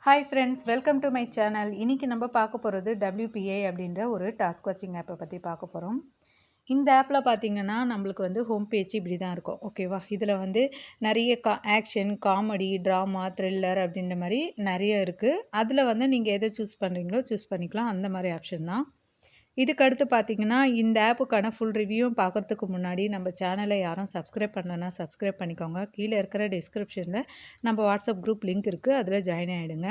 Hi friends, welcome to my channel. இன்றைக்கி நம்ம பார்க்க போகிறது WPA அப்படின்ற ஒரு டாஸ்க் வாட்சிங் ஆப்பை பற்றி பார்க்க போகிறோம். இந்த ஆப்பில் பார்த்தீங்கன்னா நம்மளுக்கு வந்து ஹோம் பேஜ் இப்படி தான் இருக்கும். ஓகேவா? இதில் வந்து நிறைய ஆக்ஷன், காமெடி, ட்ராமா, த்ரில்லர் அப்படின்ற மாதிரி நிறைய இருக்குது. அதில் வந்து நீங்கள் எதை சூஸ் பண்ணுறீங்களோ சூஸ் பண்ணிக்கலாம். அந்த மாதிரி ஆப்ஷன் தான். இதுக்கடுத்து பார்த்தீங்கன்னா இந்த ஆப்புக்கான ஃபுல் ரிவ்யூவும் பார்க்குறதுக்கு முன்னாடி நம்ம சேனலை யாரும் சப்ஸ்கிரைப் பண்ணலன்னா சப்ஸ்கிரைப் பண்ணிக்கோங்க. கீழே இருக்கிற டிஸ்கிரிப்ஷனில் நம்ம வாட்ஸ்அப் குரூப் லிங்க் இருக்குது, அதில் ஜாயின் ஆகிடுங்க.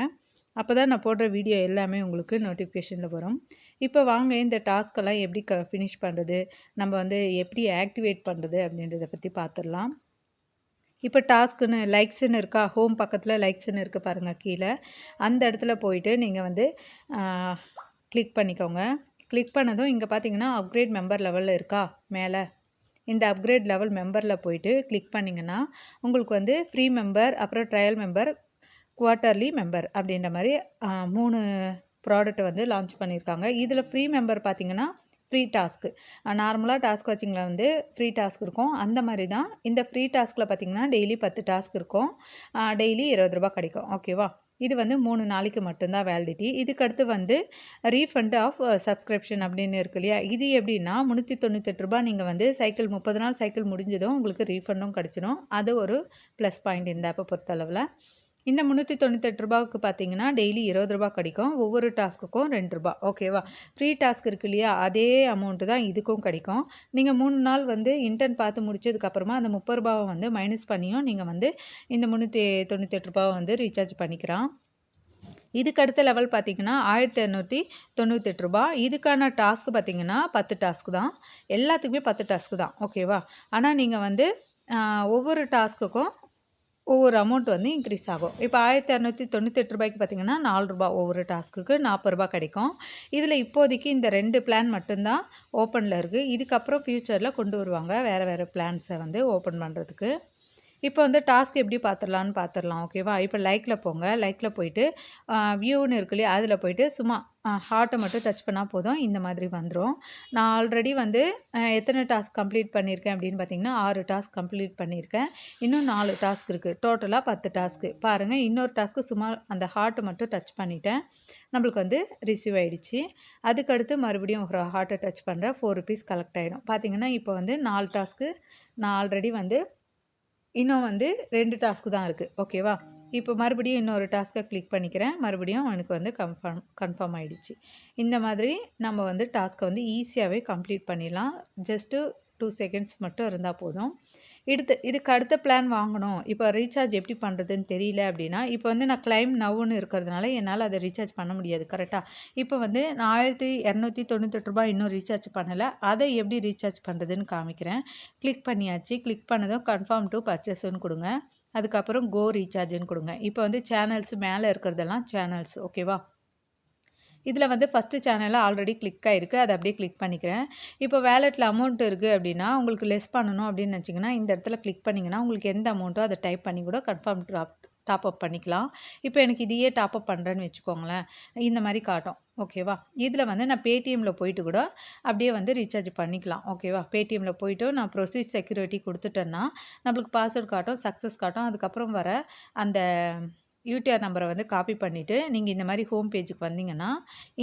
அப்போ தான் நான் போடுற வீடியோ எல்லாமே உங்களுக்கு நோட்டிஃபிகேஷனில் வரும். இப்போ வாங்க இந்த டாஸ்க்கெல்லாம் எப்படி ஃபினிஷ் பண்ணுறது, நம்ம வந்து எப்படி ஆக்டிவேட் பண்ணுறது அப்படின்றத பற்றி பார்த்துடலாம். இப்போ டாஸ்க்குன்னு லைக்ஸ்ன்னு இருக்கா, ஹோம் பக்கத்தில் லைக்ஸ்ன்னு இருக்குது பாருங்கள் கீழே. அந்த இடத்துல போயிட்டு நீங்கள் வந்து கிளிக் பண்ணிக்கோங்க. கிளிக் பண்ணதும் இங்கே பார்த்தீங்கன்னா அப்கிரேட் மெம்பர் லெவலில் இருக்கா மேலே, இந்த அப்கிரேட் லெவல் மெம்பரில் போயிட்டு கிளிக் பண்ணிங்கன்னா உங்களுக்கு வந்து ஃப்ரீ மெம்பர், அப்புறம் ட்ரையல் மெம்பர், குவார்ட்டர்லி மெம்பர் அப்படின்ற மாதிரி 3 ப்ராடக்ட் வந்து லான்ச் பண்ணியிருக்காங்க. இதில் ஃப்ரீ மெம்பர் பார்த்தீங்கன்னா ஃப்ரீ டாஸ்க்கு, நார்மலாக டாஸ்க் வாட்சிங்கில் வந்து ஃப்ரீ டாஸ்க் இருக்கும், அந்த மாதிரி தான் இந்த ஃப்ரீ டாஸ்கில் பார்த்தீங்கன்னா டெய்லி 10 டாஸ்க் இருக்கும், டெய்லி 20 ரூபா கிடைக்கும். ஓகேவா? இது வந்து 3 நாளைக்கு மட்டும்தான் வேலிடிட்டி. இதுக்கடுத்து வந்து ரீஃபண்ட் ஆஃப் சப்ஸ்கிரிப்ஷன் அப்படின்னு இருக்கு இல்லையா, இது எப்படின்னா 398 ரூபா. நீங்கள் வந்து சைக்கிள் 30 நாள் சைக்கிள் முடிஞ்சதும் உங்களுக்கு ரீஃபண்டும் கிடச்சிடும். அது ஒரு ப்ளஸ் பாயிண்ட் இந்த ஆப்பை பொறுத்தளவில். இந்த 398 ரூபாவுக்கு பார்த்தீங்கன்னா டெய்லி 20 ரூபா கிடைக்கும், ஒவ்வொரு டாஸ்க்குக்கும் 2 ரூபா. ஓகேவா? ஃப்ரீ டாஸ்க் இருக்கு இல்லையா, அதே அமௌண்ட்டு தான் இதுக்கும் கிடைக்கும். நீங்கள் 3 நாள் வந்து இன்டர்ன் பார்த்து முடிச்சதுக்கப்புறமா அந்த 30 ரூபாவை வந்து மைனஸ் பண்ணியும் நீங்கள் வந்து இந்த 398 ரூபாவை வந்து ரீசார்ஜ் பண்ணிக்கலாம். இதுக்கு அடுத்த லெவல் பார்த்தீங்கன்னா 1298 ரூபா. இதுக்கான டாஸ்க் பார்த்தீங்கன்னா 10 டாஸ்க் தான், எல்லாத்துக்குமே 10 டாஸ்க் தான். ஓகேவா? ஆனால் நீங்கள் வந்து ஒவ்வொரு டாஸ்க்குக்கும் ஒவ்வொரு அமௌண்ட் வந்து இன்க்ரீஸ் ஆகும். இப்போ 1298 ரூபாய்க்கு பார்த்தீங்கன்னா 4 ரூபா, ஒவ்வொரு டாஸ்க்குக்கு 40 ரூபா கிடைக்கும். இதில் இப்போதைக்கு இந்த 2 பிளான் மட்டும்தான் ஓப்பனில் இருக்குது. இதுக்கப்புறம் ஃப்யூச்சரில் கொண்டு வருவாங்க வேறு வேறு பிளான்ஸை வந்து ஓப்பன் பண்ணுறதுக்கு. இப்போ வந்து டாஸ்க் எப்படி பார்த்துடலாம். ஓகேவா? இப்போ லைக்கில் போங்க. லைக்கில் போயிட்டு வியூன்னு இருக்கு இல்லையா, அதில் போயிட்டு சும்மா ஹார்ட்டை மட்டும் டச் பண்ணால் போதும், இந்த மாதிரி வந்துடும். நான் ஆல்ரெடி வந்து எத்தனை டாஸ்க் கம்ப்ளீட் பண்ணியிருக்கேன் அப்படின்னு பார்த்தீங்கன்னா 6 டாஸ்க் கம்ப்ளீட் பண்ணியிருக்கேன். இன்னும் 4 டாஸ்க் இருக்குது, டோட்டலாக 10 டாஸ்க்கு. பாருங்கள், இன்னொரு டாஸ்க்கு சும்மா அந்த ஹார்ட்டை மட்டும் டச் பண்ணிட்டேன், நம்மளுக்கு வந்து ரிசீவ் ஆகிடுச்சு. அதுக்கடுத்து மறுபடியும் ஒரு ஹார்ட்டை டச் பண்ணுறேன், 4 ருபீஸ் கலெக்ட் ஆகிடும். பார்த்தீங்கன்னா இப்போ வந்து 4 டாஸ்க்கு நான் ஆல்ரெடி வந்து இன்னும் வந்து 2 டாஸ்க்கு தான் இருக்குது. ஓகேவா? இப்போ மறுபடியும் இன்னொரு டாஸ்க்கை கிளிக் பண்ணிக்கிறேன், மறுபடியும் எனக்கு வந்து கன்ஃபார்ம் ஆகிடுச்சு. இந்த மாதிரி நம்ம வந்து டாஸ்க்கை வந்து ஈஸியாகவே கம்ப்ளீட் பண்ணிடலாம். ஜஸ்ட்டு 2 செகண்ட்ஸ் மட்டும் இருந்தால் போதும். இதுக்கு அடுத்த பிளான் வாங்கணும், இப்போ ரீசார்ஜ் எப்படி பண்ணுறதுன்னு தெரியல அப்படின்னா, இப்போ வந்து நான் கிளைம் நவ்வுன்னு இருக்கிறதுனால என்னால் அதை ரீசார்ஜ் பண்ண முடியாது. கரெக்டாக? இப்போ வந்து நான் 1298 ரூபாய் இன்னும் ரீசார்ஜ் பண்ணலை, அதை எப்படி ரீசார்ஜ் பண்ணுறதுன்னு காமிக்கிறேன். கிளிக் பண்ணியாச்சு. கிளிக் பண்ணதும் கன்ஃபார்ம் டு பர்ச்சேஸ்ன்னு கொடுங்க. அதுக்கப்புறம் கோ ரீசார்ஜ்ன்னு கொடுங்க. இப்போ வந்து சேனல்ஸ் மேலே இருக்கிறதெல்லாம் சேனல்ஸ். ஓகேவா? இதில் வந்து ஃபஸ்ட்டு சேனலில் ஆல்ரெடி கிளிக் ஆகிருக்கு, அதை அப்படியே கிளிக் பண்ணிக்கிறேன். இப்போ வேலெட்டில் அமௌண்ட் இருக்குது அப்படின்னா, உங்களுக்கு லெஸ் பண்ணணும் அப்படின்னு நினச்சிங்கன்னா இந்த இடத்துல கிளிக் பண்ணிங்கன்னா உங்களுக்கு எந்த அமௌண்ட்டோ அதை டைப் பண்ணி கூட கன்ஃபார்ம் டாப் அப் பண்ணிக்கலாம். இப்போ எனக்கு இதையே டாப் அப் பண்ணுறேன்னு வச்சுக்கோங்களேன், இந்த மாதிரி காட்டும். ஓகேவா? இதில் வந்து நான் பேடிஎம்மில் போயிட்டு கூட அப்படியே வந்து ரீசார்ஜ் பண்ணிக்கலாம். ஓகேவா? பேடிஎம்மில் போயிட்டு நான் ப்ரொசீட் செக்யூரிட்டி கொடுத்துட்டேன்னா நம்மளுக்கு பாஸ்வேர்ட் காட்டும், சக்ஸஸ் காட்டும். அதுக்கப்புறம் வர அந்த யூடிஆர் நம்பரை வந்து காப்பி பண்ணிவிட்டு நீங்கள் இந்த மாதிரி ஹோம் பேஜுக்கு வந்தீங்கன்னா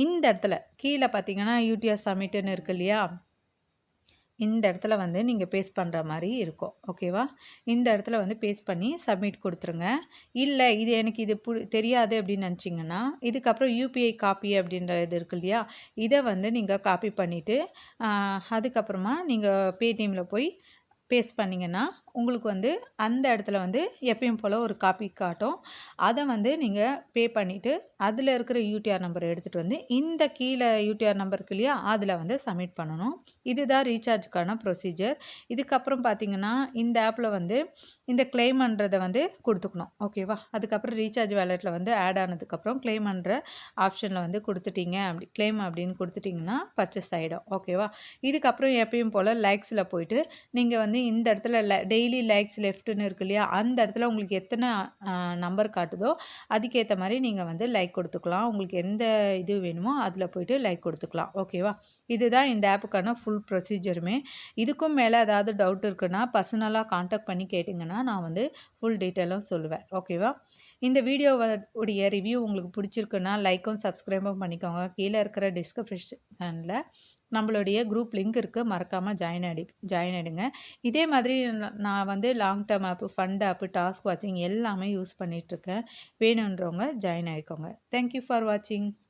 இந்த இடத்துல கீழே பார்த்தீங்கன்னா யூடிஆர் சப்மிட்டுன்னு இருக்கு இல்லையா, இந்த இடத்துல வந்து நீங்கள் பேஸ்ட் பண்ணுற மாதிரி இருக்கும். ஓகேவா? இந்த இடத்துல வந்து பேஸ்ட் பண்ணி சப்மிட் கொடுத்துருங்க. இல்லை இது எனக்கு இது தெரியாது அப்படின்னு நினச்சிங்கன்னா இதுக்கப்புறம் யூபிஐ காப்பி அப்படின்ற இது இருக்கு இல்லையா, இதை வந்து நீங்கள் காப்பி பண்ணிவிட்டு அதுக்கப்புறமா நீங்கள் பேடிஎம்மில் போய் பேஸ்ட் பண்ணிங்கன்னா உங்களுக்கு வந்து அந்த இடத்துல வந்து எப்பயும் போல் ஒரு காப்பி காட்டும். அதை வந்து நீங்கள் பே பண்ணிவிட்டு அதில் இருக்கிற யூடிஆர் நம்பரை எடுத்துகிட்டு வந்து இந்த கீழே யூடிஆர் நம்பருக்கு இல்லையா, அதில் வந்து சப்மிட் பண்ணணும். இதுதான் ரீசார்ஜுக்கான ப்ரொசீஜர். இதுக்கப்புறம் பார்த்தீங்கன்னா இந்த ஆப்பில் வந்து இந்த கிளைம் பண்ணுறதை வந்து கொடுத்துக்கணும். ஓகேவா? அதுக்கப்புறம் ரீசார்ஜ் வேலெட்டில் வந்து ஆட் ஆனதுக்கப்புறம் கிளைம் பண்ணுற ஆப்ஷனில் வந்து கொடுத்துட்டீங்க, அப்படி கிளைம் அப்படின்னு கொடுத்துட்டிங்கன்னா பர்ச்சேஸ் ஆகிடும். ஓகேவா? இதுக்கப்புறம் எப்பயும் போல் லைக்ஸில் போயிட்டு நீங்கள் வந்து இந்த இடத்துல டெய்லி லைக்ஸ் லெஃப்ட்டுன்னு இருக்கு இல்லையா, அந்த இடத்துல உங்களுக்கு எத்தனை நம்பர் காட்டுதோ அதுக்கேற்ற மாதிரி நீங்கள் வந்து லைக் கொடுத்துக்கலாம். உங்களுக்கு எந்த இது வேணுமோ அதில் போய்ட்டு லைக் கொடுத்துக்கலாம். ஓகேவா? இதுதான் இந்த ஆப்புக்கான ஃபுல் ப்ரொசீஜருமே. இதுக்கும் மேலே ஏதாவது டவுட் இருக்குன்னா பர்சனலாக காண்டாக்ட் பண்ணி கேட்டிங்கன்னா நான் வந்து ஃபுல் டீட்டெயிலும் சொல்லுவேன். ஓகேவா? இந்த வீடியோ உடைய ரிவ்யூ உங்களுக்கு பிடிச்சிருக்குன்னா லைக்கும் சப்ஸ்கிரைபும் பண்ணிக்கோங்க. கீழே இருக்கிற டிஸ்கிரிப்ஷனில் நம்மளுடைய குரூப் லிங்க் இருக்குது, மறக்காமல் ஜாயின் ஆகிடுங்க. இதே மாதிரி நான் வந்து லாங் டேர்ம் ஆப்பு, ஃபண்ட் ஆப்பு, டாஸ்க் வாட்சிங் எல்லாமே யூஸ் பண்ணிகிட்ருக்கேன். வேணுன்றவங்க ஜாயின் ஆகிக்கோங்க. தேங்க்யூ ஃபார் வாட்சிங்.